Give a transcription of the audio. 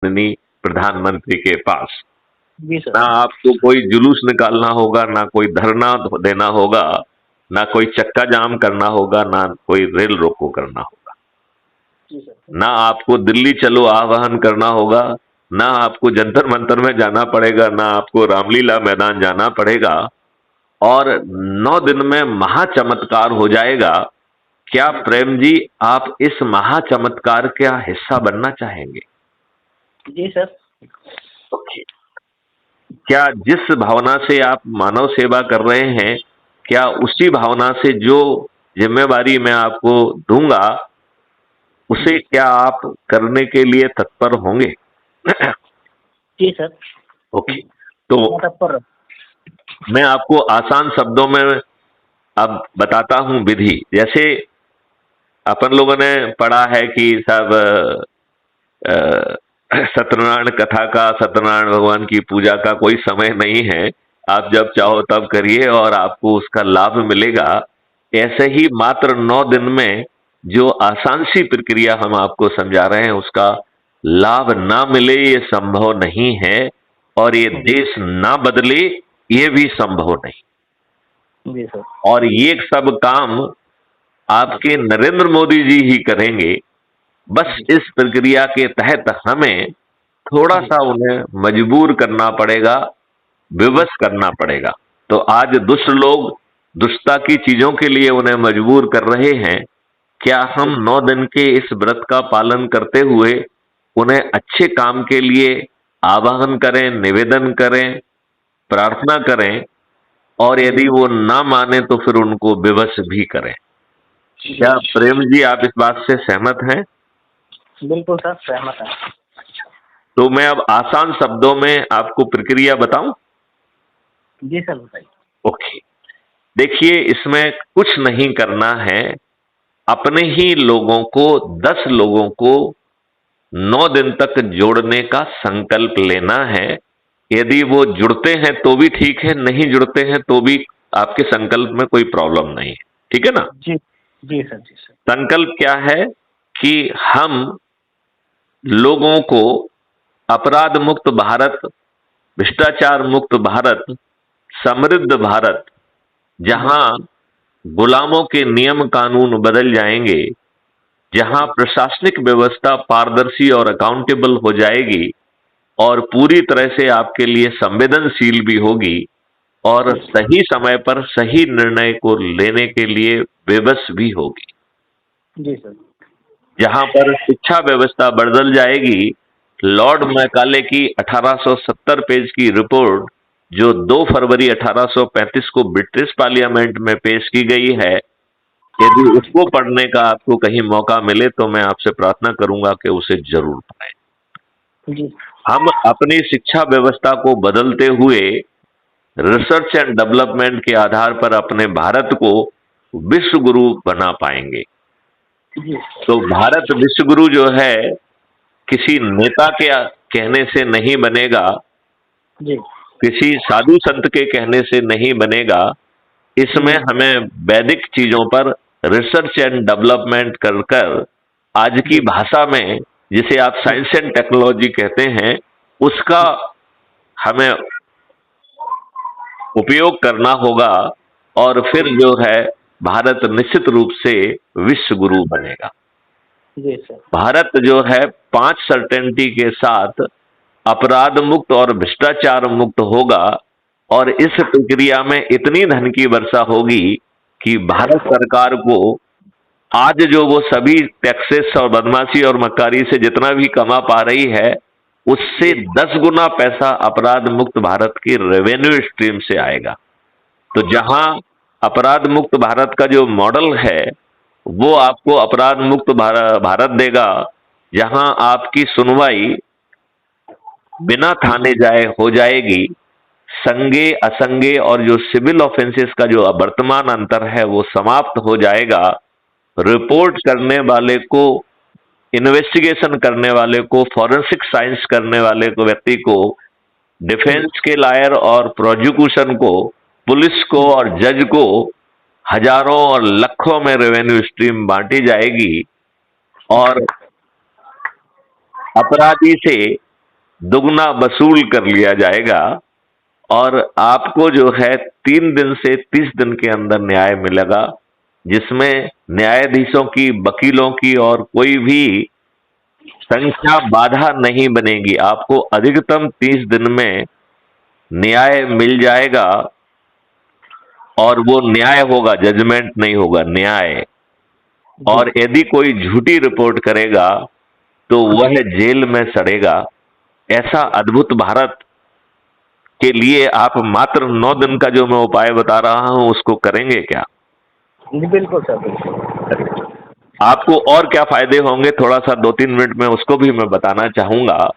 माननीय प्रधानमंत्री के पास। जी ना सर। आपको कोई जुलूस निकालना होगा, ना कोई धरना देना होगा, ना कोई चक्का जाम करना होगा, ना कोई रेल रोको करना होगा। जी सर। ना आपको दिल्ली चलो आह्वान करना होगा, ना आपको जंतर मंतर में जाना पड़ेगा, ना आपको रामलीला मैदान जाना पड़ेगा, और 9 दिन में महाचमत्कार हो जाएगा। क्या प्रेम जी, आप इस महाचमत्कार का हिस्सा बनना चाहेंगे? जी सर। ओके। क्या जिस भावना से आप मानव सेवा कर रहे हैं, क्या उसी भावना से जो जिम्मेवारी मैं आपको दूंगा, उसे क्या आप करने के लिए तत्पर होंगे? जी सर। ओके। तो मैं तत्पर। मैं आपको आसान शब्दों में अब बताता हूं विधि। जैसे अपन लोगों ने पढ़ा है कि सब सत्यनारायण कथा का, सत्यनारायण भगवान की पूजा का कोई समय नहीं है, आप जब चाहो तब करिए और आपको उसका लाभ मिलेगा। ऐसे ही मात्र 9 दिन में जो आसान सी प्रक्रिया हम आपको समझा रहे हैं, उसका लाभ ना मिले ये संभव नहीं है, और ये देश ना बदले ये भी संभव नहीं। जी सर। और ये सब काम आपके नरेंद्र मोदी जी ही करेंगे। बस इस प्रक्रिया के तहत हमें थोड़ा सा उन्हें मजबूर करना पड़ेगा, विवश करना पड़ेगा। तो आज दुष्ट लोग दुष्टता की चीजों के लिए उन्हें मजबूर कर रहे हैं। क्या हम 9 दिन के इस व्रत का पालन करते हुए उन्हें अच्छे काम के लिए आवाहन करें, निवेदन करें, प्रार्थना करें, और यदि वो ना माने तो फिर उनको विवश भी करें? क्या प्रेम जी, आप इस बात से सहमत हैं? बिल्कुल सर, सहमत है। तो मैं अब आसान शब्दों में आपको प्रक्रिया बताऊं? जी सर, बताइए। ओके। देखिए, इसमें कुछ नहीं करना है। अपने ही लोगों को, 10 लोगों को 9 दिन तक जोड़ने का संकल्प लेना है। यदि वो जुड़ते हैं तो भी ठीक है, नहीं जुड़ते हैं तो भी आपके संकल्प में कोई प्रॉब्लम नहीं है। ठीक है ना? जी जी सर। जी सर। संकल्प क्या है कि हम लोगों को अपराध मुक्त भारत, भ्रष्टाचार मुक्त भारत, समृद्ध भारत, जहां गुलामों के नियम कानून बदल जाएंगे, जहां प्रशासनिक व्यवस्था पारदर्शी और अकाउंटेबल हो जाएगी, और पूरी तरह से आपके लिए संवेदनशील भी होगी, और सही समय पर सही निर्णय को लेने के लिए विवश भी होगी। जी सर। जहां पर शिक्षा व्यवस्था बदल जाएगी। लॉर्ड मैकाले की 1870 पेज की रिपोर्ट, जो 2 फरवरी 1835 को ब्रिटिश पार्लियामेंट में पेश की गई है, यदि उसको पढ़ने का आपको कहीं मौका मिले तो मैं आपसे प्रार्थना करूंगा कि उसे जरूर पढ़ें। जी। हम अपनी शिक्षा व्यवस्था को बदलते हुए रिसर्च एंड डेवलपमेंट के आधार पर अपने भारत को विश्व गुरु बना पाएंगे। जी। तो भारत विश्व गुरु जो है, किसी नेता के कहने से नहीं बनेगा, जी। किसी साधु संत के कहने से नहीं बनेगा। इसमें हमें वैदिक चीजों पर रिसर्च एंड डेवलपमेंट कर कर, आज की भाषा में जिसे आप साइंस एंड टेक्नोलॉजी कहते हैं, उसका हमें उपयोग करना होगा, और फिर जो है भारत निश्चित रूप से विश्व गुरु बनेगा। जी सर। भारत जो है 5 सर्टेनिटी के साथ अपराध मुक्त और भ्रष्टाचार मुक्त होगा, और इस प्रक्रिया में इतनी धन की वर्षा होगी कि भारत सरकार को आज जो वो सभी टैक्सेस और बदमाशी और मक्कारी से जितना भी कमा पा रही है, उससे 10 गुना पैसा अपराध मुक्त भारत की रेवेन्यू स्ट्रीम से आएगा। तो जहां अपराध मुक्त भारत का जो मॉडल है, वो आपको अपराध मुक्त भारत देगा, जहां आपकी सुनवाई बिना थाने जाए हो जाएगी। संगे असंगे और जो सिविल ऑफेंसेस का जो वर्तमान अंतर है वो समाप्त हो जाएगा। रिपोर्ट करने वाले को, इन्वेस्टिगेशन करने वाले को, फॉरेंसिक साइंस करने वाले को, व्यक्ति को, डिफेंस के लॉयर और प्रोसिक्यूशन को, पुलिस को और जज को हजारों और लाखों में रेवेन्यू स्ट्रीम बांटी जाएगी, और अपराधी से दुगना वसूल कर लिया जाएगा और आपको जो है 3 दिन से 30 दिन के अंदर न्याय मिलेगा, जिसमें न्यायाधीशों की, वकीलों की और कोई भी संख्या बाधा नहीं बनेगी। आपको अधिकतम 30 दिन में न्याय मिल जाएगा और वो न्याय होगा, जजमेंट नहीं होगा, न्याय। और यदि कोई झूठी रिपोर्ट करेगा तो वह जेल में सड़ेगा। ऐसा अद्भुत भारत के लिए आप मात्र 9 दिन का जो मैं उपाय बता रहा हूं उसको करेंगे क्या? जी बिल्कुल सर, बिल्कुल। आपको और क्या फायदे होंगे, थोड़ा सा 2-3 मिनट में उसको भी मैं बताना चाहूंगा।